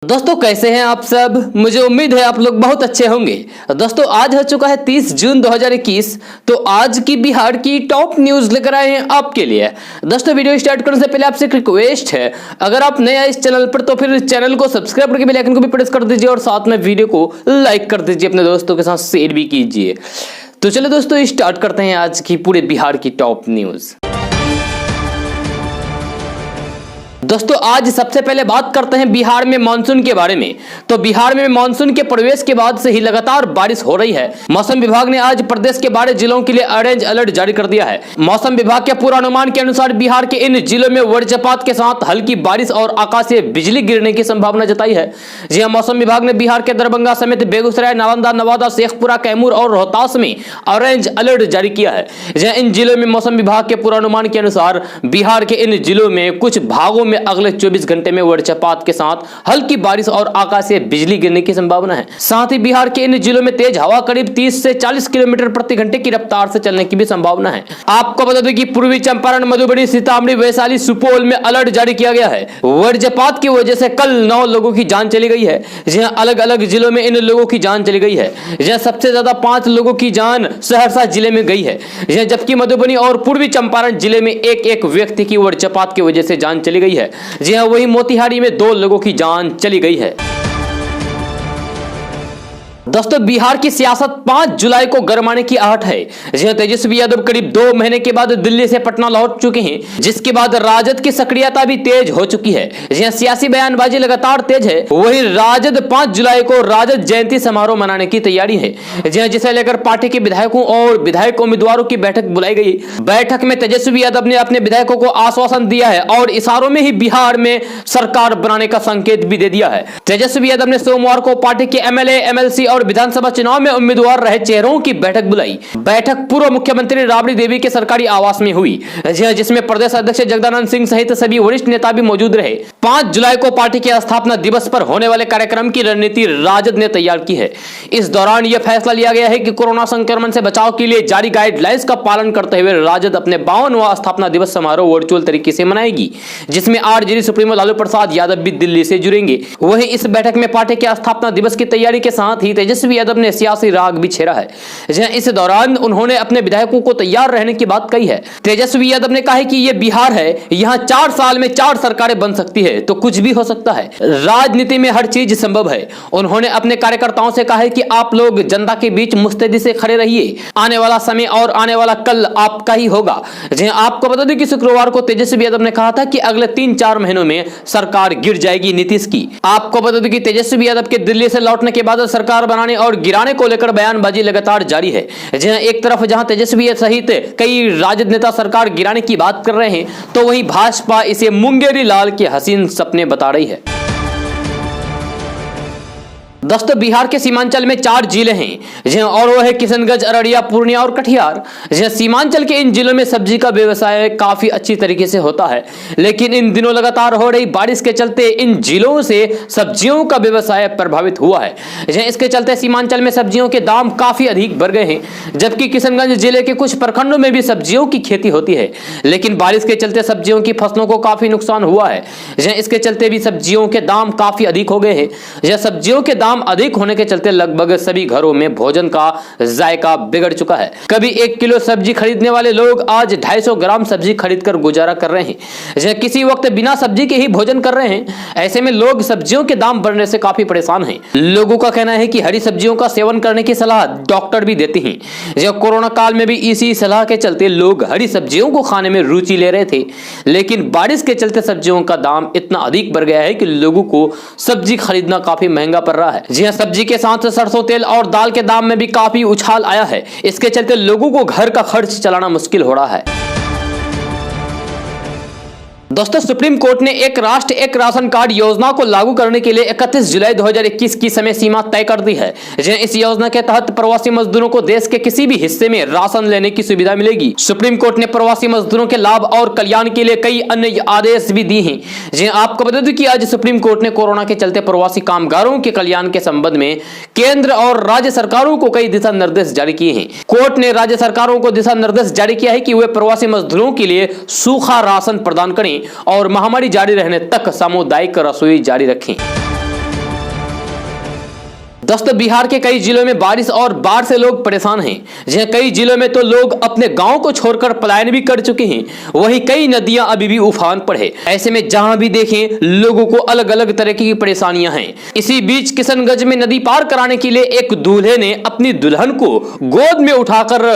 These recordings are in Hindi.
दोस्तों कैसे हैं आप सब। मुझे उम्मीद है आप लोग बहुत अच्छे होंगे। दोस्तों आज हो चुका है 30 जून 2021। तो आज की बिहार की टॉप न्यूज लेकर आए हैं आपके लिए। दोस्तों वीडियो स्टार्ट करने से पहले आपसे एक रिक्वेस्ट है, अगर आप नए आए इस चैनल पर तो फिर चैनल को सब्सक्राइब करके बेल आइकन को भी प्रेस कर दीजिए और साथ में वीडियो को लाइक कर दीजिए, अपने दोस्तों के साथ शेयर भी कीजिए। तो चलो दोस्तों स्टार्ट करते हैं आज की पूरे बिहार की टॉप न्यूज। दोस्तों आज सबसे पहले बात करते हैं बिहार में मानसून के बारे में। तो बिहार में मानसून के प्रवेश के बाद से ही लगातार बारिश हो रही है। मौसम विभाग ने आज प्रदेश के 12 जिलों के लिए ऑरेंज अलर्ट जारी कर दिया है। मौसम विभाग के पूर्वानुमान के अनुसार बिहार के इन जिलों में वज्रपात के साथ हल्की बारिश और आकाशीय बिजली गिरने की संभावना जताई है। जी हां, मौसम विभाग ने बिहार के दरभंगा समेत बेगूसराय, नालंदा, नवादा, शेखपुरा, कैमूर और रोहतास में ऑरेंज अलर्ट जारी किया है। जहां इन जिलों में मौसम विभाग के पूर्वानुमान के अनुसार बिहार के इन जिलों में कुछ भागों में अगले 24 घंटे में वज्रपात के साथ हल्की बारिश और आकाशीय बिजली गिरने की संभावना है। साथ ही बिहार के इन जिलों में तेज हवा करीब 30 से 40 किलोमीटर प्रति घंटे की रफ्तार से चलने की भी संभावना है। आपको बता दें कि पूर्वी चंपारण, मधुबनी, सीतामढ़ी, वैशाली, सुपौल में अलर्ट जारी किया गया है। वज्रपात की वजह से कल 9 लोगों की जान चली गई है। जहां अलग अलग जिलों में इन लोगों की जान चली गई है। जहां सबसे ज्यादा 5 लोगों की जान सहरसा जिले में गई है, जबकि मधुबनी और पूर्वी चंपारण जिले में एक एक व्यक्ति की वज्रपात की वजह से जान चली गई है। जी हां, वही मोतिहारी में 2 लोगों की जान चली गई है। दोस्तों बिहार की सियासत 5 जुलाई को गरमाने की आहट है। जहां तेजस्वी यादव करीब 2 महीने के बाद दिल्ली से पटना लौट चुके हैं, जिसके बाद राजद की सक्रियता भी तेज हो चुकी है। जहां सियासी बयानबाजी लगातार तेज है, वहीं राजद 5 जुलाई को राजद जयंती समारोह मनाने की तैयारी है। जहां जिसे लेकर पार्टी के विधायकों और विधायक उम्मीदवारों की बैठक बुलाई गई। बैठक में तेजस्वी यादव ने अपने विधायकों को आश्वासन दिया है और इशारों में ही बिहार में सरकार बनाने का संकेत भी दे दिया है। तेजस्वी यादव ने सोमवार को पार्टी के एमएलए, एमएलसी और विधानसभा चुनाव में उम्मीदवार रहे चेहरों की बैठक बुलाई। बैठक पूर्व मुख्यमंत्री राबड़ी देवी के सरकारी आवास में हुई, जिसमें प्रदेश अध्यक्ष जगदानंद सिंह सहित सभी वरिष्ठ नेता भी मौजूद रहे। 5 जुलाई को पार्टी के स्थापना दिवस पर होने वाले कार्यक्रम की रणनीति राजद ने तैयार की है। इस दौरान यह फैसला लिया गया है कि कोरोना संक्रमण से बचाव के लिए जारी गाइडलाइंस का पालन करते हुए राजद अपने 52वां स्थापना दिवस समारोह वर्चुअल तरीके से मनाएगी, जिसमें आरजेडी सुप्रीमो लालू प्रसाद यादव भी दिल्ली से जुड़ेंगे। वहीं इस बैठक में पार्टी के स्थापना दिवस की तैयारी के साथ ही तेजस्वी यादव ने सियासी राग भी छेड़ा है। इस दौरान उन्होंने अपने विधायकों को तैयार रहने की बात कही है। तेजस्वी यादव ने कहा है कि यह बिहार है, यहां 4 साल में 4 सरकारें बन सकती है, तो कुछ भी हो सकता है। राजनीति में हर चीज संभव है। उन्होंने अपने कार्यकर्ताओं से कहा है कि आप लोग जनता के बीच मुस्तैदी से खड़े रहिए। आने वाला समय और आने वाला कल आपका ही होगा। आपको बता दें कि शुक्रवार को तेजस्वी यादव ने कहा था कि अगले 3-4 महीनों में सरकार गिर जाएगी नीतीश की। आपको बता दें कि तेजस्वी यादव के दिल्ली से लौटने के बाद सरकार बनाने और गिराने को लेकर बयानबाजी लगातार जारी है। एक तरफ जहां तेजस्वी सहित कई राजद नेता सरकार गिराने की बात कर रहे हैं, तो वहीं भाजपा इसे मुंगेरी लाल के हसीन सपने बता रही है। दोस्तों बिहार के सीमांचल में 4 जिले हैं, और वो है किशनगंज, अररिया, पूर्णिया और कटिहार। सीमांचल के इन जिलों में सब्जी का व्यवसाय काफी अच्छी तरीके से होता है, लेकिन इन दिनों लगातार हो रही बारिश के चलते इन जिलों से सब्जियों का व्यवसाय प्रभावित हुआ है। इसके चलते सीमांचल में सब्जियों के दाम काफी अधिक बढ़ गए हैं, जबकि किशनगंज जिले के कुछ प्रखंडों में भी सब्जियों की खेती होती है, लेकिन बारिश के चलते सब्जियों की फसलों को काफी नुकसान हुआ है। इसके चलते भी सब्जियों के दाम काफी अधिक हो गए हैं। सब्जियों के दाम अधिक होने के चलते लगभग सभी घरों में भोजन का जायका बिगड़ चुका है। कभी 1 किलो सब्जी खरीदने वाले लोग आज 250 ग्राम सब्जी खरीदकर गुजारा कर रहे हैं। किसी वक्त बिना सब्जी के ही भोजन कर रहे हैं। ऐसे में लोग सब्जियों के दाम बढ़ने से काफी परेशान हैं। लोगों का कहना है कि हरी सब्जियों का सेवन करने की सलाह डॉक्टर भी देते हैं। कोरोना काल में भी इसी सलाह के चलते लोग हरी सब्जियों को खाने में रुचि ले रहे थे, लेकिन बारिश के चलते सब्जियों का दाम इतना अधिक बढ़ गया है कि लोगों को सब्जी खरीदना काफी महंगा पड़ रहा है। जी हां, सब्जी के साथ सरसों तेल और दाल के दाम में भी काफी उछाल आया है। इसके चलते लोगों को घर का खर्च चलाना मुश्किल हो रहा है। दोस्तों सुप्रीम कोर्ट ने एक राष्ट्र एक राशन कार्ड योजना को लागू करने के लिए 31 जुलाई 2021 की समय सीमा तय कर दी है। इस योजना के तहत प्रवासी मजदूरों को देश के किसी भी हिस्से में राशन लेने की सुविधा मिलेगी। सुप्रीम कोर्ट ने प्रवासी मजदूरों के लाभ और कल्याण के लिए कई अन्य आदेश भी दिए हैं। आपको बता दूं कि आज सुप्रीम कोर्ट ने कोरोना के चलते प्रवासी कामगारों के कल्याण के संबंध में केंद्र और राज्य सरकारों को कई दिशा निर्देश जारी किए हैं। कोर्ट ने राज्य सरकारों को दिशा निर्देश जारी किया है कि वे प्रवासी मजदूरों के लिए सूखा राशन प्रदान करें और महामारी जारी रहने तक सामुदायिक रसोई जारी रखें। दोस्तों बिहार के कई जिलों में बारिश और बाढ़ से लोग परेशान हैं। जहां कई जिलों में तो लोग अपने गांव को छोड़कर पलायन भी कर चुके हैं, वहीं कई नदियां अभी भी उफान पर है। ऐसे में जहां भी देखें लोगों को अलग अलग तरह की परेशानियां हैं। इसी बीच किशनगंज में नदी पार कराने के लिए एक दूल्हे ने अपनी दुल्हन को गोद में उठाकर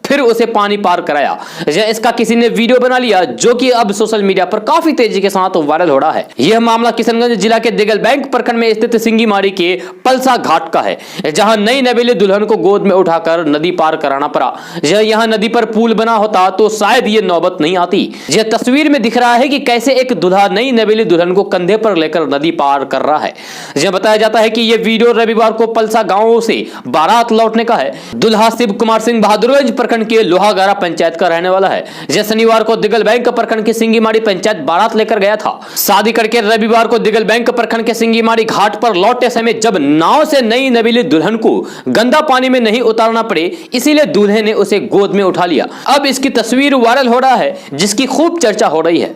फिर उसे पानी पार कराया। इसका किसी ने वीडियो बना लिया जो कि अब सोशल मीडिया पर काफी तेजी के साथ वायरल हो रहा है। यह मामला किशनगंज जिला के दिगल बैंक प्रखंड में स्थित सिंगीमारी के पलसा घाट का है, जहां नई नवेली दुल्हन को गोद में उठाकर नदी पार कराना पड़ा। यहां नदी पर पुल बना होता तो शायद ये नौबत नहीं आती। यह तस्वीर में दिख रहा है कि कैसे एक दूल्हा नई नवेली दुल्हन को कंधे पर लेकर नदी पार कर रहा है। यह बताया जाता है कि यह वीडियो रविवार को पलसा गांव से बारात लौटने का है। दुल्हा शिव कुमार सिंह बहादुरगंज प्रखंड के लोहागारा पंचायत का रहने वाला है। यह शनिवार को दिगल बैंक प्रखंड के सिंगीमारी पंचायत बारात लेकर गया था। शादी करके रविवार को दिगल बैंक प्रखंड के सिंगीमारी घाट पर लौटते समय जब नाव से नई नवेली दुल्हन को गंदा पानी में नहीं उतारना पड़े, इसीलिए दूल्हे ने उसे गोद में उठा लिया। अब इसकी तस्वीर वायरल हो रहा है जिसकी खूब चर्चा हो रही है।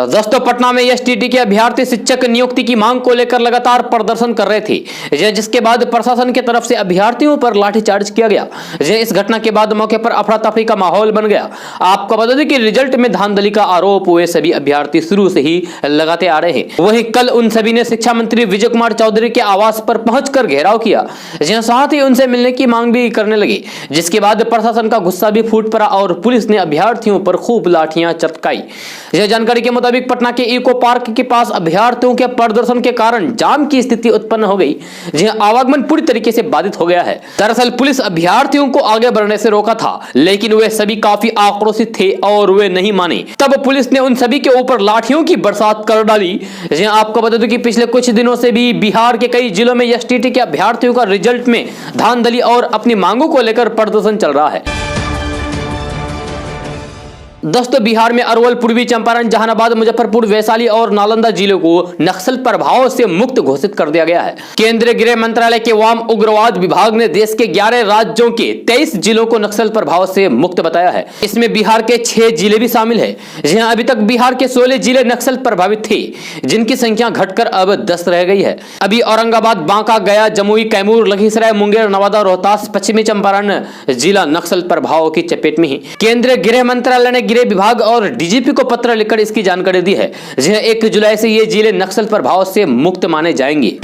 दोस्तों पटना में एसटीटी के अभ्यर्थी शिक्षक नियुक्ति की मांग को लेकर लगातार प्रदर्शन कर रहे थे, जिसके बाद प्रशासन की तरफ से अभ्यर्थियों पर लाठीचार्ज किया गया। इस घटना के बाद मौके पर अफरा तफरी का माहौल बन गया। आपको बता दें कि रिजल्ट में धांधली का आरोप हुए सभी अभ्यर्थी शुरू से ही लगाते आ रहे हैं। वहीं कल उन सभी ने शिक्षा मंत्री विजय कुमार चौधरी के आवास पर पहुंचकर घेराव किया, साथ ही उनसे मिलने की मांग भी करने लगे, जिसके बाद प्रशासन का गुस्सा भी फूट पड़ा और पुलिस ने अभ्यर्थियों पर खूब लाठियां चटकाई। यह जानकारी के मुताबिक पटना के इको पार्क के पास अभ्यर्थियों के प्रदर्शन के कारण जाम की स्थिति उत्पन्न हो गई, जहां आवागमन पूरी तरीके से बाधित हो गया है। दरअसल पुलिस अभ्यर्थियों को आगे बढ़ने से रोका था, लेकिन वे सभी काफी आक्रोशित थे और वे नहीं माने। तब पुलिस ने उन सभी के ऊपर लाठियों की बरसात कर डाली। आपको बता दूं कि पिछले कुछ दिनों से भी बिहार के कई जिलों में एसटीटी के अभ्यर्थियों का रिजल्ट में धांधली और अपनी मांगों को लेकर प्रदर्शन चल रहा है। दोस्तों बिहार में अरवल, पूर्वी चंपारण, जहानाबाद, मुजफ्फरपुर, वैशाली और नालंदा जिलों को नक्सल प्रभाव से मुक्त घोषित कर दिया गया है। केंद्रीय गृह मंत्रालय के वाम उग्रवाद विभाग ने देश के 11 राज्यों के 23 जिलों को नक्सल प्रभाव से मुक्त बताया है। इसमें बिहार के 6 जिले भी शामिल है। जहां अभी तक बिहार के 16 जिले नक्सल प्रभावित थे, जिनकी संख्या घटकर अब 10 रह गई है। अभी औरंगाबाद, बांका, गया, जमुई, कैमूर, लखीसराय, मुंगेर, नवादा, रोहतास, पश्चिमी चंपारण जिला नक्सल प्रभाव की चपेट में है। केंद्रीय गृह मंत्रालय ने गृह विभाग और डीजीपी को पत्र लिखकर इसकी जानकारी दी है। 1 जुलाई से ये जिले नक्सल प्रभाव से मुक्त माने जाएंगे।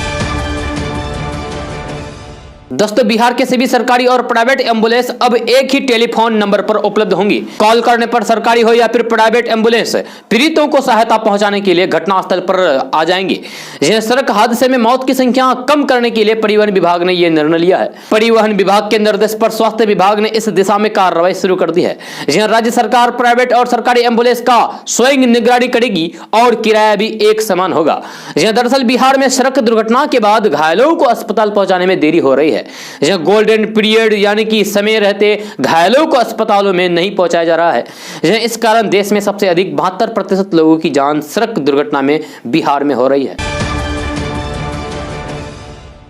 दोस्तों बिहार के सभी सरकारी और प्राइवेट एम्बुलेंस अब एक ही टेलीफोन नंबर पर उपलब्ध होंगी। कॉल करने पर सरकारी हो या फिर प्राइवेट एम्बुलेंस पीड़ितों को सहायता पहुंचाने के लिए घटनास्थल पर आ जाएंगे। सड़क हादसे में मौत की संख्या कम करने के लिए परिवहन विभाग ने यह निर्णय लिया है। परिवहन विभाग के निर्देश पर स्वास्थ्य विभाग ने इस दिशा में कार्रवाई शुरू कर दी है। राज्य सरकार प्राइवेट और सरकारी एम्बुलेंस का स्वयं निगरानी करेगी और किराया भी एक समान होगा। दरअसल बिहार में सड़क दुर्घटना के बाद घायलों को अस्पताल पहुंचाने में देरी हो रही है। गोल्डन पीरियड यानी कि समय रहते घायलों को अस्पतालों में नहीं पहुंचाया जा रहा है। इस कारण देश में सबसे अधिक 72% लोगों की जान सड़क दुर्घटना में बिहार में हो रही है।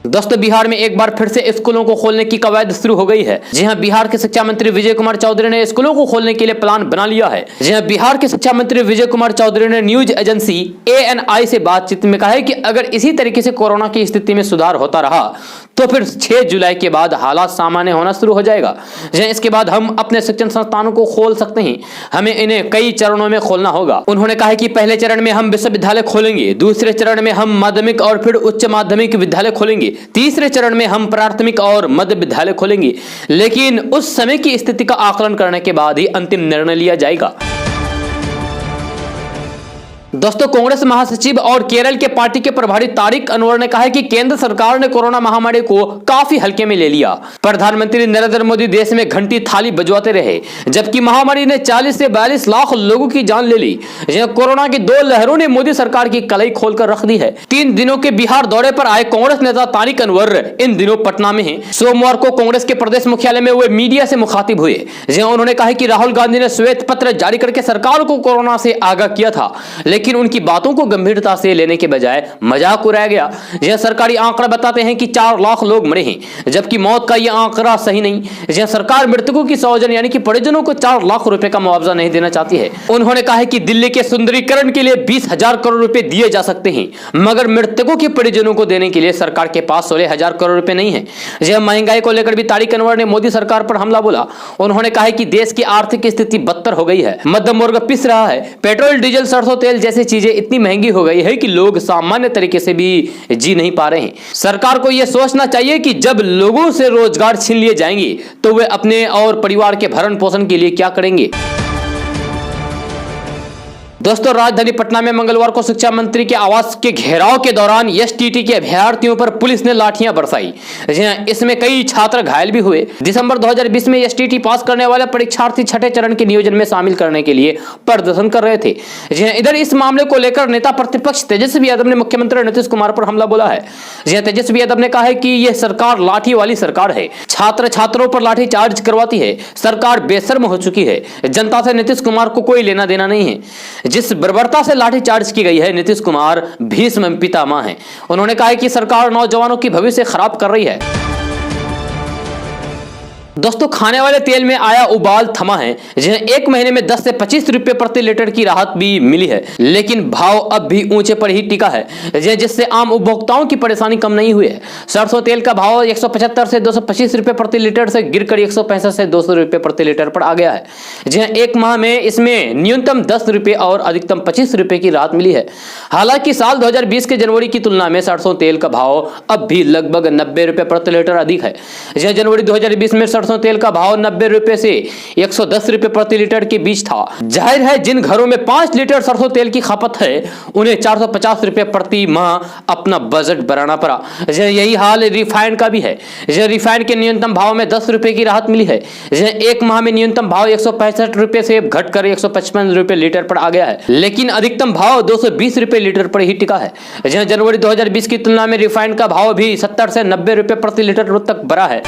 दोस्तों बिहार में एक बार फिर से स्कूलों को खोलने की कवायद शुरू हो गई है। जी हां, बिहार के शिक्षा मंत्री विजय कुमार चौधरी ने स्कूलों को खोलने के लिए प्लान बना लिया है। जी हां, बिहार के शिक्षा मंत्री विजय कुमार चौधरी ने न्यूज एजेंसी ANI से बातचीत में कहा है कि अगर इसी तरीके से कोरोना की स्थिति में सुधार होता रहा तो फिर 6 जुलाई के बाद हालात सामान्य होना शुरू हो जाएगा। इसके बाद हम अपने शिक्षण संस्थानों को खोल सकते हैं। हमें इन्हें कई चरणों में खोलना होगा। उन्होंने कहा कि पहले चरण में हम विश्वविद्यालय खोलेंगे, दूसरे चरण में हम माध्यमिक और फिर उच्च माध्यमिक विद्यालय खोलेंगे, तीसरे चरण में हम प्राथमिक और मध्य विद्यालय खोलेंगे, लेकिन उस समय की स्थिति का आकलन करने के बाद ही अंतिम निर्णय लिया जाएगा। दोस्तों कांग्रेस महासचिव और केरल के पार्टी के प्रभारी तारिक अनवर ने कहा है कि केंद्र सरकार ने कोरोना महामारी को काफी हल्के में ले लिया। प्रधानमंत्री नरेंद्र मोदी देश में घंटी थाली बजवाते रहे, जबकि महामारी ने 40 से 42 लाख लोगों की जान ले ली। कोरोना की 2 लहरों ने मोदी सरकार की कलाई खोलकर रख दी है। 3 दिनों के बिहार दौरे पर आए कांग्रेस नेता तारिक अनवर इन दिनों पटना में हैं। सोमवार को कांग्रेस के प्रदेश मुख्यालय में वे मीडिया से मुखातिब हुए। उन्होंने कहा कि राहुल गांधी ने श्वेत पत्र जारी करके सरकार को कोरोना से आगाह किया था, लेकिन उनकी बातों को गंभीरता से लेने के बजाय मजाक उड़ाया गया। यह सरकारी आंकड़े बताते हैं कि 4 लाख लोग मरे हैं, जबकि मौत का यह आंकड़ा सही नहीं। यह सरकार मृतकों की स्वजन यानी कि परिजनों को 4 लाख रुपए का मुआवजा नहीं देना चाहती है। उन्होंने कहा है कि दिल्ली के सुंदरीकरण के लिए 20,000 करोड़ रुपए दिए जा सकते हैं, मगर मृतकों के परिजनों को देने के लिए सरकार के पास 16,000 करोड़ रुपए नहीं है। यह महंगाई को लेकर भी तारिक अनवर ने मोदी सरकार पर हमला बोला। उन्होंने कहा है कि देश की आर्थिक स्थिति बदतर हो गई है, मध्यम वर्ग पिस रहा है, पेट्रोल डीजल सरसों तेल जैसी चीजें इतनी महंगी हो गई है कि लोग सामान्य तरीके से भी जी नहीं पा रहे हैं। सरकार को यह सोचना चाहिए कि जब लोगों से रोजगार छीन लिए जाएंगे तो वे अपने और परिवार के भरण पोषण के लिए क्या करेंगे। दोस्तों, राजधानी पटना में मंगलवार को शिक्षा मंत्री के आवास के घेराव के दौरान एसटीटी के अभ्यर्थियों पर पुलिस ने लाठियां बरसाई। इसमें कई छात्र घायल भी हुए। दिसंबर 2020 में एसटीटी पास करने वाले परीक्षार्थी छठे चरण के नियोजन में शामिल करने के लिए प्रदर्शन कर रहे थे। इधर इस मामले को लेकर नेता प्रतिपक्ष तेजस्वी यादव ने मुख्यमंत्री नीतीश कुमार पर हमला बोला है। तेजस्वी यादव ने कहा है कि यह सरकार लाठी वाली सरकार है, छात्र छात्रों पर लाठी चार्ज करवाती है, सरकार बेशर्म हो चुकी है, जनता से नीतीश कुमार को कोई लेना देना नहीं है। जिस बर्बरता से लाठीचार्ज की गई है, नीतीश कुमार भीष्म पितामह हैं। उन्होंने कहा कि सरकार नौजवानों की भविष्य खराब कर रही है। दोस्तों, खाने वाले तेल में आया उबाल थमा है, जिन्हें 1 महीने में 10 से 25 रुपए प्रति लीटर की राहत भी मिली है, लेकिन भाव अब भी ऊंचे पर ही टिका है, जिससे आम उपभोक्ताओं की परेशानी कम नहीं हुई है। सरसों तेल का भाव 175 से 225 रुपए प्रति लीटर से गिरकर 165 से 200 रुपए प्रति लीटर पर आ गया है। जिन्हें 1 माह में इसमें न्यूनतम 10 रुपए और अधिकतम 25 रुपए की राहत मिली है। हालांकि साल 2020 के जनवरी की तुलना में सरसों तेल का भाव अब भी लगभग 90 रुपए प्रति लीटर अधिक है। जनवरी 2020 में सरसों तेल का भाव 90 रुपए से 110 रुपए प्रति लीटर के बीच था। जाहिर है जिन घरों में 5 लीटर सरसों तेल की खपत है उन्हें 450 रुपए प्रति माह अपना बजट बनाना पड़ा। यही हाल रिफाइंड का भी है। रिफाइंड के न्यूनतम भाव में 10 रुपए की राहत मिली है। 1 माह में न्यूनतम भाव 165 रुपए से घटकर 155 रुपए लीटर पर आ गया है, लेकिन अधिकतम भाव 220 रुपए लीटर पर ही टिका है। जनवरी 2020 की तुलना में रिफाइंड का भाव भी 70 से 90 रुपए प्रति लीटर तक बढ़ा है।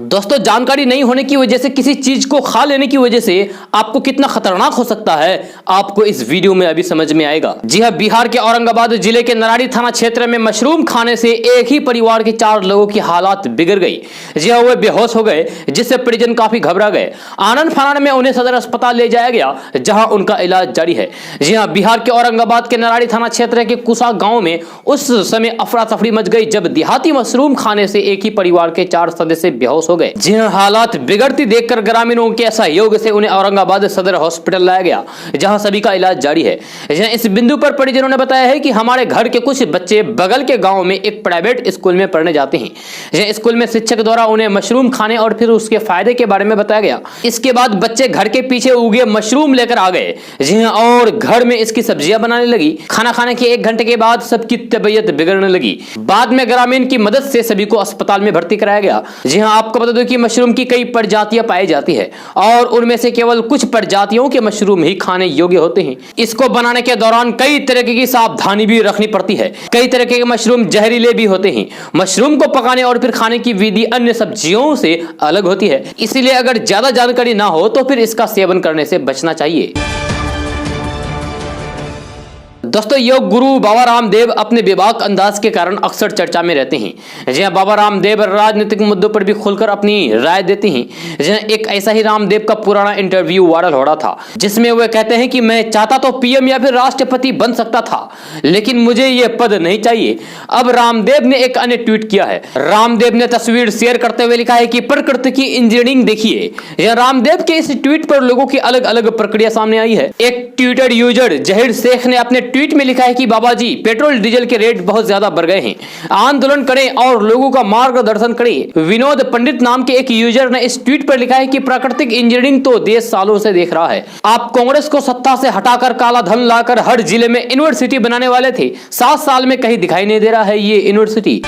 दोस्तों, जानकारी नहीं होने की वजह से किसी चीज को खा लेने की वजह से आपको कितना खतरनाक हो सकता है, आपको इस वीडियो में अभी समझ में आएगा। जी हां, बिहार के औरंगाबाद जिले के नरारी थाना क्षेत्र में मशरूम खाने से एक ही परिवार के 4 लोगों की हालत बिगड़ गई। जी हां, वे बेहोश हो गए, जिससे परिजन काफी घबरा गए। आनन फानन में उन्हें सदर अस्पताल ले जाया गया, जहां उनका इलाज जारी है। जी हां, बिहार के औरंगाबाद के नरारी थाना क्षेत्र के कुसा गांव में उस समय अफरा तफरी मच गई जब देहाती मशरूम खाने से एक ही परिवार के 4 सदस्य बेहोश हो गए। जी हां, हालात बिगड़ती देखकर ग्रामीणों के सहयोग से उन्हें औरंगाबाद सदर हॉस्पिटल लाया गया, जहां सभी का इलाज जारी है। इस बिंदु पर परिजनों ने बताया है कि हमारे घर के कुछ बच्चे बगल के गांव में एक प्राइवेट स्कूल में पढ़ने जाते हैं। स्कूल में शिक्षक द्वारा उन्हें मशरूम खाने और फिर उसके फायदे के बारे में बताया गया। इसके बाद बच्चे घर के पीछे उगे मशरूम लेकर आ गए, जी हां, और घर में इसकी सब्जियां बनाने लगी। खाना खाने के 1 घंटे के बाद सबकी तबीयत बिगड़ने लगी। बाद में ग्रामीण की मदद से सभी को अस्पताल में भर्ती कराया गया। जी हां, आपको बता दूं कि मशरूम की कई प्रजातियां पाई जाती है और उनमें से केवल कुछ प्रजातियों के मशरूम ही खाने योग्य होते हैं। इसको बनाने के दौरान कई तरह की सावधानी भी रखनी पड़ती है। कई तरह के मशरूम जहरीले भी होते हैं। मशरूम को पकाने और फिर खाने की विधि अन्य सब्जियों से अलग होती है, इसीलिए अगर ज्यादा जानकारी ना हो तो फिर इसका सेवन करने से बचना चाहिए। दोस्तों, योग गुरु बाबा रामदेव अपने बेबाक अंदाज के कारण अक्सर चर्चा में रहते हैं। जी हां, बाबा रामदेव राजनीतिक मुद्दों पर भी खुलकर अपनी राय देते हैं। जी हां, एक ऐसा ही रामदेव का पुराना इंटरव्यू वायरल हो रहा था, जिसमें वे कहते हैं कि मैं चाहता तो पीएम या फिर राष्ट्रपति बन सकता था, लेकिन मुझे यह पद नहीं चाहिए। अब रामदेव ने एक अन्य ट्वीट किया है। रामदेव ने तस्वीर शेयर करते हुए लिखा है कि प्रकृति की इंजीनियरिंग देखिए। यह रामदेव के इस ट्वीट पर लोगों की अलग अलग प्रक्रिया सामने आई है। एक ट्विटर यूजर जहीर शेख ने अपने ट्वीट में लिखा है कि बाबा जी, पेट्रोल डीजल के रेट बहुत ज्यादा बढ़ गए हैं, आंदोलन करें और लोगों का मार्गदर्शन करें। विनोद पंडित नाम के एक यूजर ने इस ट्वीट पर लिखा है कि प्राकृतिक इंजीनियरिंग तो देश सालों से देख रहा है। आप कांग्रेस को सत्ता से हटाकर काला धन लाकर हर जिले में यूनिवर्सिटी बनाने वाले थे, 7 साल में कहीं दिखाई नहीं दे रहा है ये यूनिवर्सिटी।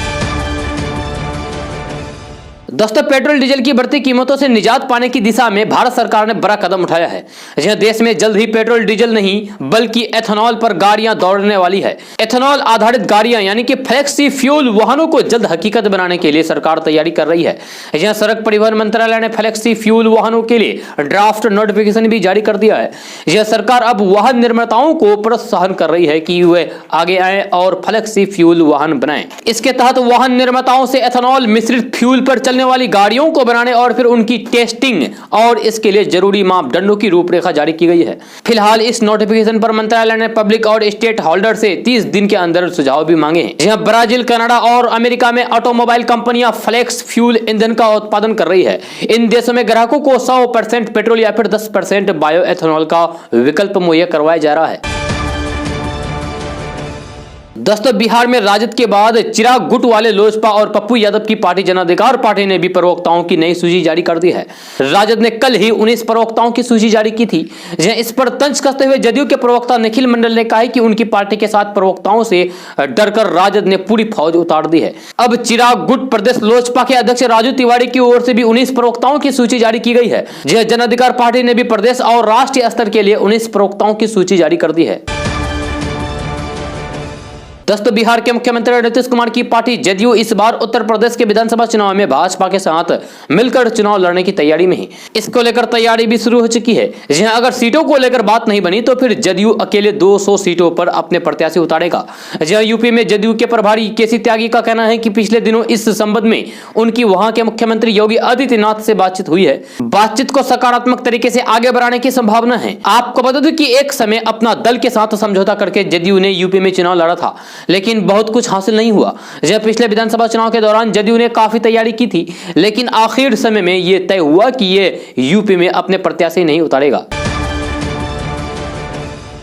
दोस्तों, पेट्रोल डीजल की बढ़ती कीमतों से निजात पाने की दिशा में भारत सरकार ने बड़ा कदम उठाया है। जहां देश में जल्द ही पेट्रोल डीजल नहीं बल्कि एथेनॉल पर गाड़ियां दौड़ने वाली है। एथेनॉल आधारित गाड़ियां यानी कि फ्लेक्सी फ्यूल वाहनों को जल्द हकीकत बनाने के लिए सरकार तैयारी कर रही है। जहां सड़क परिवहन मंत्रालय ने फ्लेक्सी फ्यूल वाहनों के लिए ड्राफ्ट नोटिफिकेशन भी जारी कर दिया है। यह सरकार अब वाहन निर्माताओं को प्रोत्साहन कर रही है कि वे आगे आए और फ्लेक्सी फ्यूल वाहन बनाएं। इसके तहत वाहन निर्माताओं से एथेनॉल मिश्रित फ्यूल पर चलने वाली गाड़ियों को बनाने और फिर उनकी टेस्टिंग और इसके लिए जरूरी मापदंडों की रूपरेखा जारी की गई है। फिलहाल इस नोटिफिकेशन पर मंत्रालय ने पब्लिक और स्टेट होल्डर से 30 दिन के अंदर सुझाव भी मांगे हैं। जहां ब्राजील, कनाडा और अमेरिका में ऑटोमोबाइल कंपनियां फ्लेक्स फ्यूल ईंधन का उत्पादन कर रही है। इन देशों में ग्राहकों को 100% पेट्रोल या फिर 10% बायो एथेनॉल का विकल्प मुहैया करवाया जा रहा है। दोस्तों, बिहार में राजद के बाद चिराग गुट वाले लोजपा और पप्पू यादव की पार्टी जन अधिकार पार्टी ने भी प्रवक्ताओं की नई सूची जारी कर दी है। राजद ने कल ही 19 प्रवक्ताओं की सूची जारी की थी। इस पर तंज कसते हुए जदयू के प्रवक्ता निखिल मंडल ने कहा है कि उनकी पार्टी के साथ प्रवक्ताओं से डरकर राजद ने पूरी फौज उतार दी है। अब चिराग गुट प्रदेश लोजपा के अध्यक्ष राजू तिवारी की ओर से भी 19 प्रवक्ताओं की सूची जारी की गई है। जन अधिकार पार्टी ने भी प्रदेश और राष्ट्रीय स्तर के लिए 19 प्रवक्ताओं की सूची जारी कर दी है। दोस्तों, बिहार के मुख्यमंत्री नीतीश कुमार की पार्टी जदयू इस बार उत्तर प्रदेश के विधानसभा चुनाव में भाजपा के साथ मिलकर चुनाव लड़ने की तैयारी में है। इसको लेकर तैयारी भी शुरू हो चुकी है। जहां अगर सीटों को लेकर बात नहीं बनी तो फिर जदयू अकेले 200 सीटों पर अपने प्रत्याशी उतारेगा। जहां यूपी में जदयू के प्रभारी केसी त्यागी का कहना है कि पिछले दिनों इस संबंध में उनकी वहां के मुख्यमंत्री योगी आदित्यनाथ से बातचीत हुई है। बातचीत को सकारात्मक तरीके से आगे बढ़ाने की संभावना है। आपको बता दूं कि एक समय अपना दल के साथ समझौता करके जदयू ने यूपी में चुनाव लड़ा था, लेकिन बहुत कुछ हासिल नहीं हुआ। जब पिछले विधानसभा चुनाव के दौरान जदयू ने काफी तैयारी की थी, लेकिन आखिर समय में यह तय हुआ कि यह यूपी में अपने प्रत्याशी नहीं उतारेगा।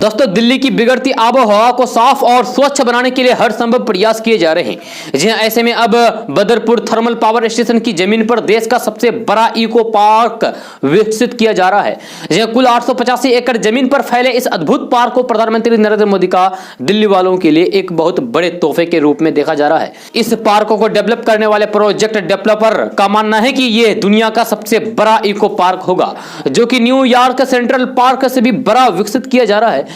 दोस्तों, दिल्ली की बिगड़ती आबोहवा को साफ और स्वच्छ बनाने के लिए हर संभव प्रयास किए जा रहे हैं। जी ऐसे में अब बदरपुर थर्मल पावर स्टेशन की जमीन पर देश का सबसे बड़ा इको पार्क विकसित किया जा रहा है। जी कुल 885 एकड़ जमीन पर फैले इस अद्भुत पार्क को प्रधानमंत्री नरेंद्र मोदी का दिल्ली वालों के लिए एक बहुत बड़े तोहफे के रूप में देखा जा रहा है। इस पार्क को डेवलप करने वाले प्रोजेक्ट डेवलपर का मानना है कि यह दुनिया का सबसे बड़ा इको पार्क होगा, जो कि न्यूयॉर्क सेंट्रल पार्क से भी बड़ा विकसित किया जा रहा है।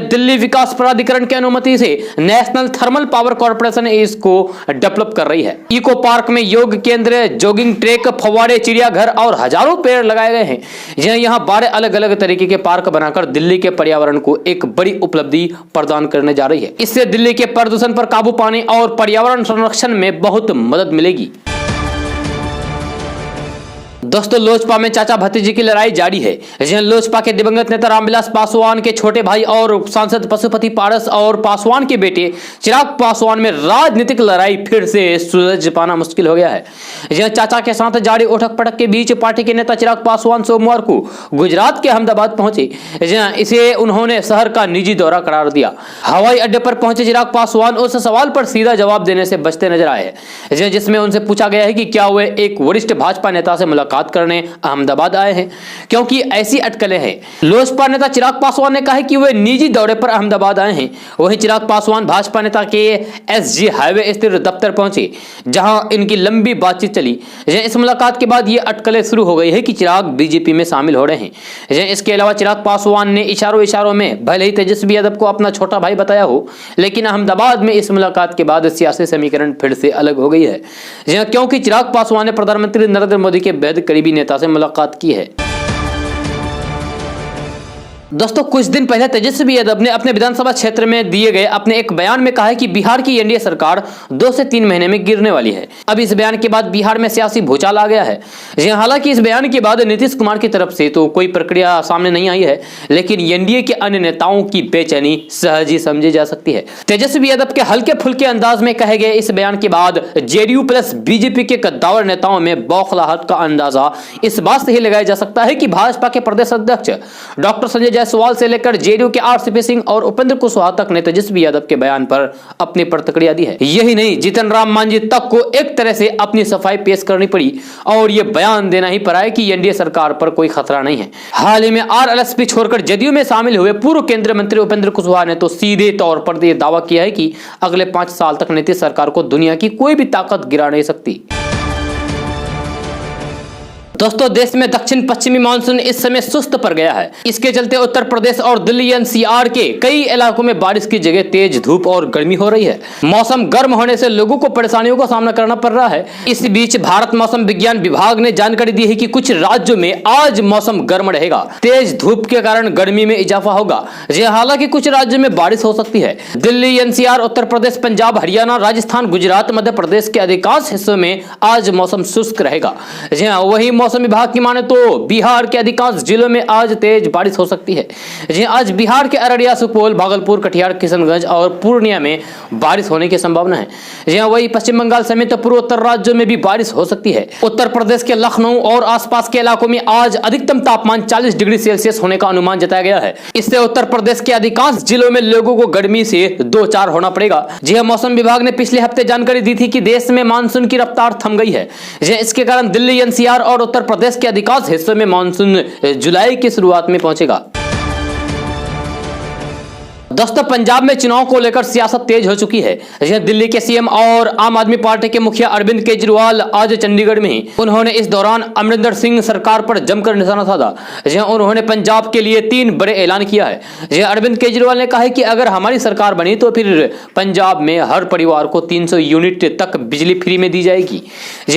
दिल्ली विकास प्राधिकरण की अनुमति से नेशनल थर्मल पावर कॉर्पोरेशन इसको डेवलप कर रही है। इको पार्क में योग केंद्र, जॉगिंग ट्रैक, फव्वारे, चिड़ियाघर और हजारों पेड़ लगाए गए हैं। यहाँ 12 अलग अलग तरीके के पार्क बनाकर दिल्ली के पर्यावरण को एक बड़ी उपलब्धि प्रदान करने जा रही है। इससे दिल्ली के प्रदूषण पर काबू पाने और पर्यावरण संरक्षण में बहुत मदद मिलेगी। दोस्तों, लोजपा में चाचा भतीजी की लड़ाई जारी है। जहां लोजपा के दिवंगत नेता रामविलास पासवान के छोटे भाई और सांसद पशुपति पारस और पासवान के बेटे चिराग पासवान में राजनीतिक लड़ाई फिर से सुलझ पाना मुश्किल हो गया है। जहां चाचा के साथ जारी उठक पटक के बीच पार्टी के नेता चिराग पासवान सोमवार को गुजरात के अहमदाबाद पहुंचे। जहां इसे उन्होंने शहर का निजी दौरा करार दिया। हवाई अड्डे पर पहुंचे चिराग पासवान उस सवाल पर सीधा जवाब देने से बचते नजर आए हैं, जिसमें उनसे पूछा गया है कि क्या वे एक वरिष्ठ भाजपा नेता से मुलाकात करने अहमदाबाद आए हैं, क्योंकि ऐसी अटकलें हैं। लोजपा नेता चिराग पासवान ने कहा है कि वे निजी दौरे पर अहमदाबाद आए हैं। वहीं चिराग पासवान भाजपा नेता के एसजी हाईवे स्थित दफ्तर पहुंचे, जहां इनकी लंबी बातचीत चली। इस मुलाकात के बाद ये अटकलें शुरू हो गई है कि चिराग बीजेपी में शामिल हो रहे हैं। इसके अलावा चिराग पासवान ने इशारों में भले ही तेजस्वी यादव को अपना छोटा भाई बताया हो, लेकिन अहमदाबाद में इस मुलाकात के बाद सियासी समीकरण फिर से अलग हो गई है, क्योंकि चिराग पासवान ने प्रधानमंत्री नरेंद्र मोदी के बेहद करीबी नेता से मुलाकात की है। दोस्तों, कुछ दिन पहले तेजस्वी यादव ने अपने विधानसभा क्षेत्र में दिए गए अपने एक बयान में कहा है कि बिहार की एनडीए सरकार 2 से 3 महीने में गिरने वाली है। अब इस बयान के बाद बिहार में सियासी भूचाल आ गया है। हालांकि इस बयान के बाद नीतीश कुमार की तरफ से तो कोई प्रक्रिया सामने नहीं आई है, लेकिन एनडीए के अन्य नेताओं की बेचैनी सहज ही समझी जा सकती है। तेजस्वी यादव के हल्के फुल्के अंदाज में कहे गए इस बयान के बाद जेडीयू प्लस बीजेपी के कद्दावर नेताओं में बौखलाहट का अंदाजा इस बात से ही लगाया जा सकता है कि भाजपा के प्रदेश अध्यक्ष डॉक्टर संजय जायसवाल से लेकर जेडीयू के आरसीपी सिंह और उपेंद्र कुशवाहा तक ने तेजस्वी यादव के बयान पर अपनी प्रतिक्रिया दी है। यही नहीं, जीतन राम मांझी तक को एक तरह से अपनी सफाई पेश करनी पड़ी और यह बयान देना ही पड़ा है कि एनडीए सरकार पर कोई खतरा नहीं है। हाल ही में आरएलएसपी छोड़कर जदयू में शामिल हुए पूर्व केंद्रीय मंत्री उपेंद्र कुशवाहा ने तो सीधे तौर पर यह दावा किया है कि अगले 5 साल तक नीतीश सरकार को दुनिया की कोई भी ताकत गिरा नहीं सकती। दोस्तों, देश में दक्षिण पश्चिमी मानसून इस समय सुस्त पड़ गया है। इसके चलते उत्तर प्रदेश और दिल्ली एनसीआर के कई इलाकों में बारिश की जगह तेज धूप और गर्मी हो रही है। मौसम गर्म होने से लोगों को परेशानियों का सामना करना पड़ रहा है। इस बीच भारत मौसम विज्ञान विभाग ने जानकारी दी है कि कुछ राज्यों में आज मौसम गर्म रहेगा। तेज धूप के कारण गर्मी में इजाफा होगा। हालांकि कुछ राज्यों में बारिश हो सकती है। दिल्ली एनसीआर, उत्तर प्रदेश, पंजाब, हरियाणा, राजस्थान, गुजरात, मध्य प्रदेश के अधिकांश हिस्सों में आज मौसम शुष्क रहेगा। वही मौसम विभाग की माने तो बिहार के अधिकांश जिलों में आज तेज बारिश हो सकती है। आज बिहार के अररिया, सुपौल, भागलपुर, कटिहार, किशनगंज और पूर्णिया में बारिश होने की संभावना है। वही पश्चिम बंगाल समेत पूर्वोत्तर राज्यों में भी बारिश हो सकती है। उत्तर प्रदेश के लखनऊ और आसपास के इलाकों में आज अधिकतम तापमान 40 डिग्री सेल्सियस होने का अनुमान जताया गया है। इससे उत्तर प्रदेश के अधिकांश जिलों में लोगों को गर्मी से दो चार होना पड़ेगा। मौसम विभाग ने पिछले हफ्ते जानकारी दी थी कि देश में मानसून की रफ्तार थम गई है। इसके कारण दिल्ली एनसीआर और उत्तर प्रदेश के अधिकांश हिस्सों में मानसून जुलाई की शुरुआत में पहुंचेगा। दोस्तों, पंजाब में चुनाव को लेकर सियासत तेज हो चुकी है। दिल्ली के सीएम और आम आदमी पार्टी के मुखिया अरविंद केजरीवाल आज चंडीगढ़ में उन्होंने इस दौरान अमरिंदर सिंह सरकार पर जमकर निशाना साधा। उन्होंने पंजाब के लिए 3 बड़े ऐलान किया है। अरविंद केजरीवाल ने कहा है कि अगर हमारी सरकार बनी तो फिर पंजाब में हर परिवार को 300 यूनिट तक बिजली फ्री में दी जाएगी।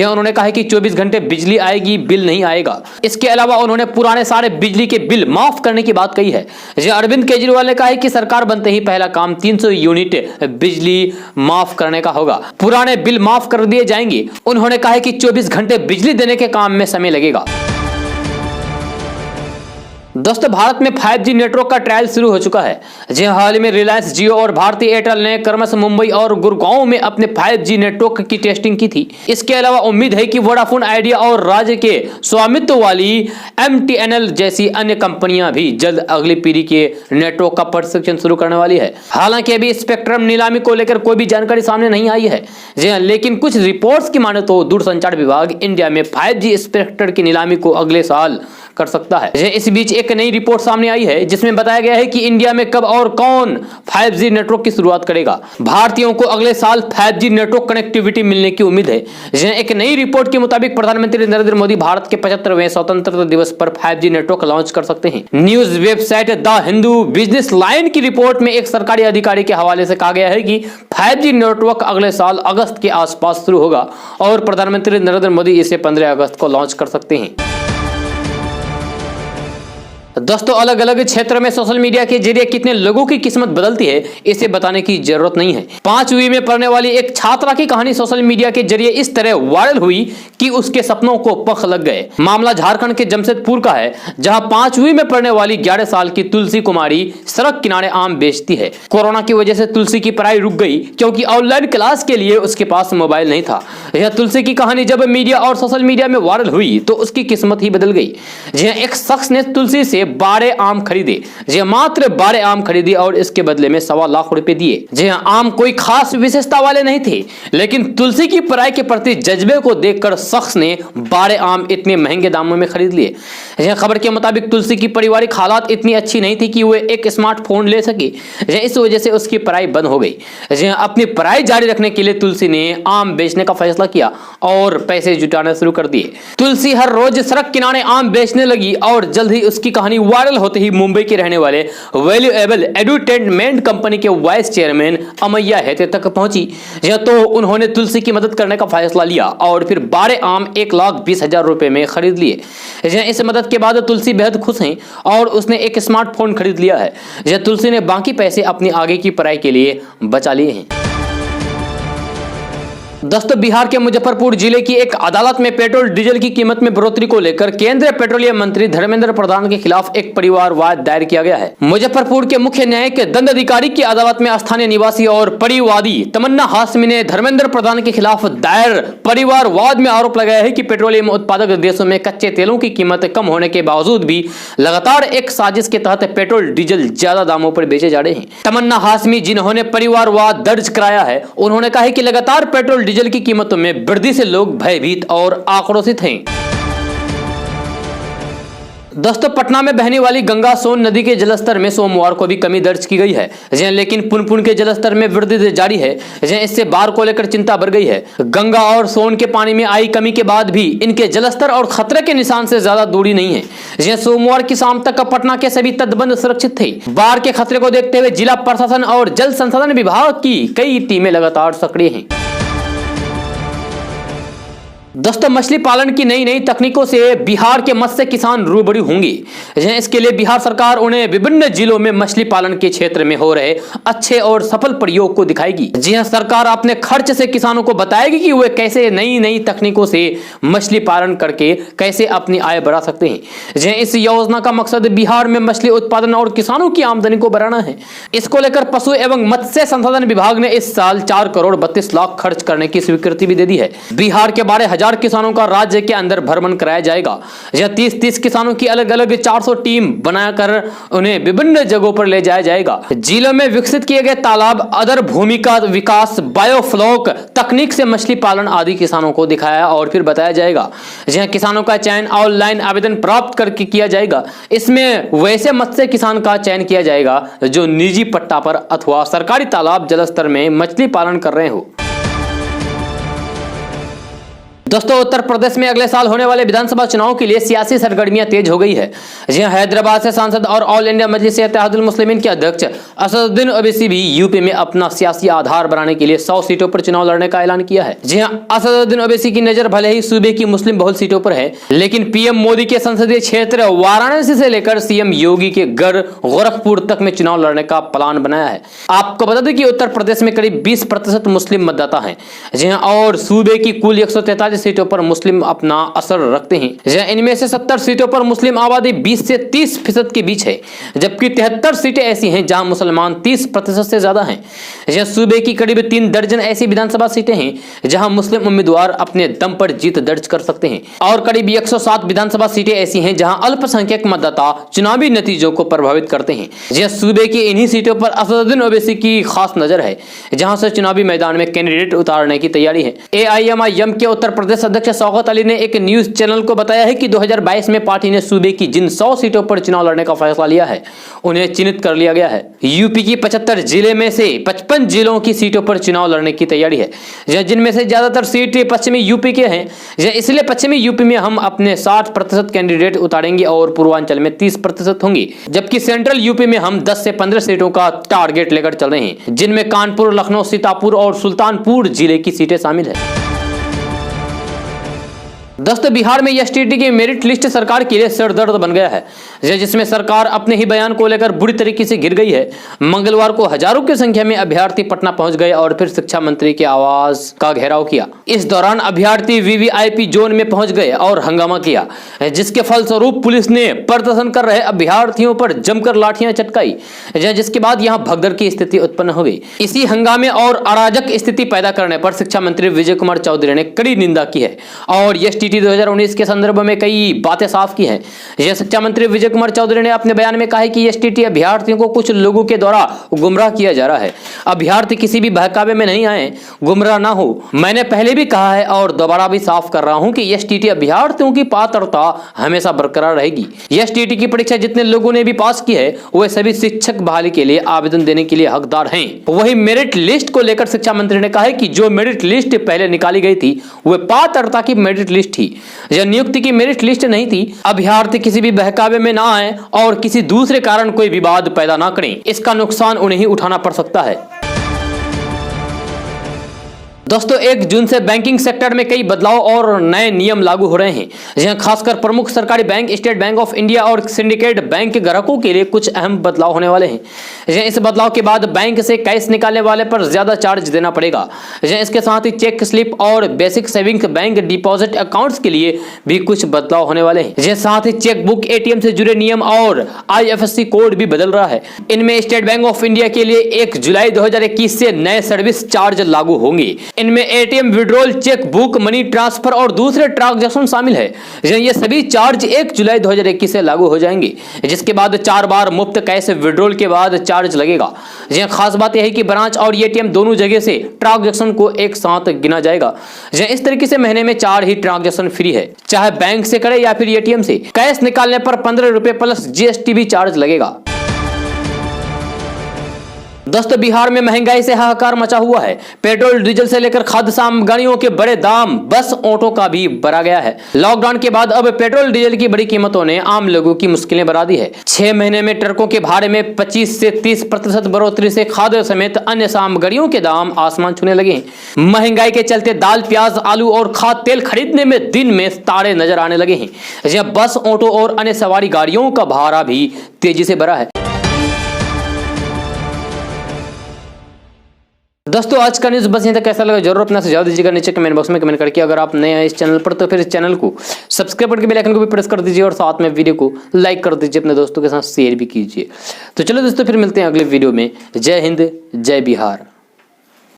उन्होंने कहा है कि 24 घंटे बिजली आएगी, बिल नहीं आएगा। इसके अलावा उन्होंने पुराने सारे बिजली के बिल माफ करने की बात कही है। अरविंद केजरीवाल ने कहा है कि सरकार बनते ही पहला काम 300 यूनिट बिजली माफ करने का होगा। पुराने बिल माफ कर दिए जाएंगे। उन्होंने कहा है कि 24 घंटे बिजली देने के काम में समय लगेगा। दोस्तों, भारत में 5G नेटवर्क का ट्रायल शुरू हो चुका है। हाल ही में रिलायंस जियो और भारती एयरटेल ने क्रमशः मुंबई और गुड़गांव में अपने 5G नेटवर्क की टेस्टिंग की थी। इसके अलावा उम्मीद है कि वोडाफोन आइडिया और राज्य के स्वामित्व वाली MTNL जैसी अन्य कंपनियां भी जल्द अगली पीढ़ी के नेटवर्क का परीक्षण शुरू करने वाली है। हालांकि अभी स्पेक्ट्रम नीलामी को लेकर कोई भी जानकारी सामने नहीं आई है। लेकिन कुछ रिपोर्ट्स की माने तो दूरसंचार विभाग इंडिया में 5G स्पेक्ट्रम की नीलामी को अगले साल कर सकता है। इस बीच एक नई रिपोर्ट सामने आई है जिसमें बताया गया है कि इंडिया में कब और कौन 5G नेटवर्क की शुरुआत करेगा। भारतीयों को अगले साल 5G नेटवर्क कनेक्टिविटी मिलने की उम्मीद है। एक नई रिपोर्ट के मुताबिक प्रधानमंत्री नरेंद्र मोदी भारत के 75वें स्वतंत्रता दिवस पर 5G नेटवर्क लॉन्च कर सकते हैं। News website the Hindu business line की रिपोर्ट में एक सरकारी अधिकारी के हवाले से कहा गया है कि 5G नेटवर्क अगले साल अगस्त के आसपास शुरू होगा और प्रधानमंत्री नरेंद्र मोदी इसे 15 अगस्त को लॉन्च कर सकते हैं। दोस्तों, अलग अलग क्षेत्र में सोशल मीडिया के जरिए कितने लोगों की किस्मत बदलती है इसे बताने की जरूरत नहीं है। 5वीं में पढ़ने वाली एक छात्रा की कहानी सोशल मीडिया के जरिए इस तरह वायरल हुई कि उसके सपनों को पंख लग गए। मामला झारखंड के जमशेदपुर का है, जहां 5वीं में पढ़ने वाली 11 साल की तुलसी कुमारी सड़क किनारे आम बेचती है। कोरोना की वजह से तुलसी की पढ़ाई रुक गई क्योंकि ऑनलाइन क्लास के लिए उसके पास मोबाइल नहीं था। यह तुलसी की कहानी जब मीडिया और सोशल मीडिया में वायरल हुई तो उसकी किस्मत ही बदल गई। एक शख्स ने तुलसी से 12 आम खरीदे। मात्र 12 आम खरीदी और इसके बदले में 1.25 लाख रुपए दिए। आम कोई खास विशेषता वाले नहीं थे, लेकिन तुलसी की पढ़ाई के प्रति जज्बे को देखकर शख्स ने 12 आम इतने महंगे दामों में खरीद लिए। खबर के मुताबिक तुलसी की पारिवारिक हालात इतनी अच्छी नहीं थी कि वह एक स्मार्टफोन ले सके। इस वजह से उसकी पढ़ाई बंद हो गई। अपनी पढ़ाई जारी रखने के लिए तुलसी ने आम बेचने का फैसला किया और पैसे जुटाना शुरू कर दिए। तुलसी हर रोज सड़क किनारे आम बेचने लगी और जल्द ही उसकी कहानी वायरल होते ही मुंबई के रहने वाले वैल्यूएबल एडवर्टाइजमेंट कंपनी के वाइस चेयरमैन अमैया हेते तक पहुंची। तो उन्होंने तुलसी की मदद करने का फैसला लिया और फिर 12 आम 1,20,000 रुपए में खरीद लिए। इस मदद के बाद तुलसी बेहद खुश हैं और उसने एक स्मार्टफोन खरीद लिया है। तुलसी ने बाकी पैसे अपनी आगे की पढ़ाई के लिए बचा लिए हैं। दोस्तों, बिहार के मुजफ्फरपुर जिले की एक अदालत में पेट्रोल डीजल की कीमत में बढ़ोतरी को लेकर केंद्रीय पेट्रोलियम मंत्री धर्मेंद्र प्रधान के खिलाफ एक परिवारवाद दायर किया गया है। मुजफ्फरपुर के मुख्य न्यायिक दंडाधिकारी की अदालत में स्थानीय निवासी और परिवादी तमन्ना हाशमी ने धर्मेंद्र प्रधान के खिलाफ दायर परिवारवाद में आरोप लगाया है कि पेट्रोलियम उत्पादक देशों में कच्चे तेलों की कीमत कम होने के बावजूद भी लगातार एक साजिश के तहत पेट्रोल डीजल ज्यादा दामों पर बेचे जा रहे हैं। तमन्ना हाशमी, जिन्होंने परिवारवाद दर्ज कराया है, उन्होंने कहा है कि लगातार पेट्रोल डीजल की कीमतों में वृद्धि से लोग भयभीत और आक्रोशित हैं। दोस्तों पटना में बहने वाली गंगा सोन नदी के जलस्तर में सोमवार को भी कमी दर्ज की गई है, लेकिन पुनपुन के जलस्तर में वृद्धि जारी है। इससे बाढ़ को लेकर चिंता बढ़ गई है। गंगा और सोन के पानी में आई कमी के बाद भी इनके जलस्तर और खतरे के निशान से ज्यादा दूरी नहीं है। सोमवार की शाम तक पटना के सभी तटबंध सुरक्षित थे। बाढ़ के खतरे को देखते हुए जिला प्रशासन और जल संसाधन विभाग की कई टीमें लगातार सक्रिय हैं। दोस्तों मछली पालन की नई नई तकनीकों से बिहार के मत्स्य किसान रूबरू होंगे। इसके लिए बिहार सरकार उन्हें विभिन्न जिलों में मछली पालन के क्षेत्र में हो रहे अच्छे और सफल प्रयोग को दिखाएगी। जी हां, सरकार अपने खर्च से किसानों को बताएगी कि वे कैसे नई नई तकनीकों से मछली पालन करके कैसे अपनी आय बढ़ा सकते हैं। इस योजना का मकसद बिहार में मछली उत्पादन और किसानों की आमदनी को बढ़ाना है। इसको लेकर पशु एवं मत्स्य संसाधन विभाग ने इस साल 4 करोड़ 32 लाख खर्च करने की स्वीकृति भी दे दी है। बिहार के 12,000 किसानों का राज्य के अंदर भ्रमण कराया जाएगा। यह 30 किसानों की अलग अलग 400 टीम बनाकर उन्हें विभिन्न जगहों पर ले जाया जाएगा। जिलों में विकसित किए गए तालाब, अदर भूमि का विकास, बायोफ्लॉक तकनीक से मछली पालन आदि किसानों को दिखाया और फिर बताया जाएगा। यह किसानों का चयन ऑनलाइन आवेदन प्राप्त करके किया जाएगा। इसमें वैसे मत्स्य किसान का चयन किया जाएगा जो निजी पट्टा पर अथवा सरकारी तालाब जलस्तर में मछली पालन कर रहे हो। दोस्तों उत्तर प्रदेश में अगले साल होने वाले विधानसभा चुनाव के लिए सियासी सरगर्मियां तेज हो गई है। हैदराबाद से सांसद और ऑल इंडिया मजलिस-ए-इत्तेहादुल मुस्लिमीन के अध्यक्ष असदुद्दीन ओवैसी भी यूपी में अपना सियासी आधार बनाने के लिए 100 सीटों पर चुनाव लड़ने का ऐलान किया है। असदुद्दीन ओवैसी की नजर भले ही सूबे की मुस्लिम बहुल सीटों पर है, लेकिन पीएम मोदी के संसदीय क्षेत्र वाराणसी से लेकर सीएम योगी के गढ़ गोरखपुर तक में चुनाव लड़ने का प्लान बनाया है। आपको बता दें कि उत्तर प्रदेश में करीब 20% मुस्लिम मतदाता है और सूबे की कुल 143 सीटों पर मुस्लिम अपना असर रखते हैं। इनमें से 70 सीटों पर मुस्लिम आबादी 20 से 30% के बीच है, जबकि 73 सीटें ऐसी हैं जहां मुसलमान 30% से ज्यादा हैं। सूबे की करीब 3 दर्जन ऐसी विधानसभा सीटें हैं जहां मुस्लिम उम्मीदवार अपने दम पर जीत दर्ज कर सकते हैं और करीब 107 विधानसभा सीटें ऐसी हैं जहां अल्पसंख्यक मतदाता चुनावी नतीजों को प्रभावित करते हैं। सूबे की इन्हीं सीटों पर असदुद्दीन ओवैसी की खास नजर है, जहां से चुनावी मैदान में कैंडिडेट उतारने की तैयारी है। AIMIM के उत्तर प्रदेश अध्यक्ष शौकत अली ने एक न्यूज चैनल को बताया है कि 2022 में पार्टी ने सूबे की जिन 100 सीटों पर चुनाव लड़ने का फैसला लिया है उन्हें चिन्हित कर लिया गया है। यूपी की 75 जिले में से 55 जिलों की सीटों पर चुनाव लड़ने की तैयारी है, जिनमें से ज्यादातर सीट पश्चिमी यूपी के हैं। इसलिए पश्चिमी यूपी में हम अपने 60% कैंडिडेट उतारेंगे और पूर्वांचल में 30% होंगे, जबकि सेंट्रल यूपी में हम 10 से 15 सीटों का टारगेट लेकर चल रहे हैं, जिनमें कानपुर, लखनऊ, सीतापुर और सुल्तानपुर जिले की सीटें शामिल है। दोस्तों बिहार में एसटीटी की मेरिट लिस्ट सरकार के लिए सरदर्द बन गया है, जिसमें सरकार अपने ही बयान को लेकर बुरी तरीके से गिर गई है। मंगलवार को हजारों की संख्या में अभ्यर्थी पटना पहुंच गए और फिर शिक्षा मंत्री के आवास का घेराव किया। इस दौरान अभ्यर्थी वीवीआईपी जोन में पहुंच गए और हंगामा किया, जिसके फलस्वरूप पुलिस ने प्रदर्शन कर रहे अभ्यर्थियों पर जमकर लाठियां चटकाई, जिसके बाद यहां भगदड़ की स्थिति उत्पन्न हो गई। इसी हंगामे और अराजक स्थिति पैदा करने पर शिक्षा मंत्री विजय कुमार चौधरी ने कड़ी निंदा की है और एसटीटी 2019 के संदर्भ में कई बातें साफ की हैं। यह शिक्षा मंत्री विजय कुमार चौधरी ने अपने बयान में कहा है कि एसटीटी अभ्यर्थियों को कुछ लोगों के द्वारा गुमराह किया जा रहा है। अभ्यर्थी किसी भी बहकावे में नहीं आए, गुमराह ना हो। मैंने पहले भी कहा है और दोबारा भी साफ कर रहा हूं कि एसटीटी अभ्यर्थियों की पात्रता हमेशा बरकरार रहेगी। एसटीटी की परीक्षा जितने लोगों ने भी पास की है वे सभी शिक्षक बहाली के लिए आवेदन देने के लिए हकदार हैं। वही मेरिट लिस्ट को लेकर शिक्षा मंत्री ने कहा है कि जो मेरिट लिस्ट पहले निकाली गई थी वह पात्रता की मेरिट लिस्ट थी, यह नियुक्ति की मेरिट लिस्ट नहीं थी। अभ्यर्थी किसी भी बहकावे में ना आए और किसी दूसरे कारण कोई विवाद पैदा ना करें, इसका नुकसान उन्हें ही उठाना पड़ सकता है। दोस्तों 1 जून से बैंकिंग सेक्टर में कई बदलाव और नए नियम लागू हो रहे हैं, जहां खासकर प्रमुख सरकारी bank state bank of India और सिंडिकेट बैंक के ग्राहकों के लिए कुछ अहम बदलाव होने वाले हैं। इस बदलाव के बाद बैंक से कैश निकालने वाले पर ज्यादा चार्ज देना पड़ेगा। इसके साथ ही चेक स्लिप और basic saving bank deposit accounts के लिए भी कुछ बदलाव होने वाले हैं। साथ ही चेक बुक, एटीएम से जुड़े नियम और IFSC कोड भी बदल रहा है। इनमें स्टेट बैंक ऑफ इंडिया के लिए 1 जुलाई 2021 से नए सर्विस चार्ज लागू होंगे। इनमें ATM withdrawal, cheque book, money transfer और दूसरे ट्रांजैक्शन शामिल है। ये सभी चार्ज 1 जुलाई 2021 से लागू हो जाएंगे, जिसके बाद 4 बार मुफ्त कैश विड्रॉल के बाद चार्ज लगेगा। यह खास बात यह है कि ब्रांच और एटीएम दोनों जगह से ट्रांजैक्शन को एक साथ गिना जाएगा। इस तरीके से महीने में 4 ही ट्रांजैक्शन फ्री है, चाहे बैंक से करे या फिर एटीएम से। कैश निकालने पर 15 रुपए प्लस जीएसटी भी चार्ज लगेगा। दोस्तों, बिहार में महंगाई से हाहाकार मचा हुआ है। पेट्रोल डीजल से लेकर खाद्य सामग्रियों के बड़े दाम, बस ऑटो का भी बढ़ा गया है। लॉकडाउन के बाद अब पेट्रोल डीजल की बड़ी कीमतों ने आम लोगों की मुश्किलें बढ़ा दी है। 6 महीने में ट्रकों के भाड़े में 25 से 30% बढ़ोतरी से खाद्य समेत अन्य सामग्रियों के दाम आसमान छूने लगे हैं। महंगाई के चलते दाल, प्याज, आलू और खाद्य तेल खरीदने में दिन में तारे नजर आने लगे हैं। बस, ऑटो और अन्य सवारी गाड़ियों का भाड़ा भी तेजी से बढ़ा है। दोस्तों, आज का न्यूज़ बस यहीं तक। कैसा लगा जरूर अपना सुझाव दीजिएगा नीचे कमेंट बॉक्स में कमेंट करके। अगर आप नए हैं इस चैनल पर तो फिर इस चैनल को सब्सक्राइब करके बेल आइकन को भी प्रेस कर दीजिए और साथ में वीडियो को लाइक कर दीजिए, अपने दोस्तों के साथ शेयर भी कीजिए। तो चलो दोस्तों, फिर मिलते हैं अगले वीडियो में। जय हिंद, जय बिहार।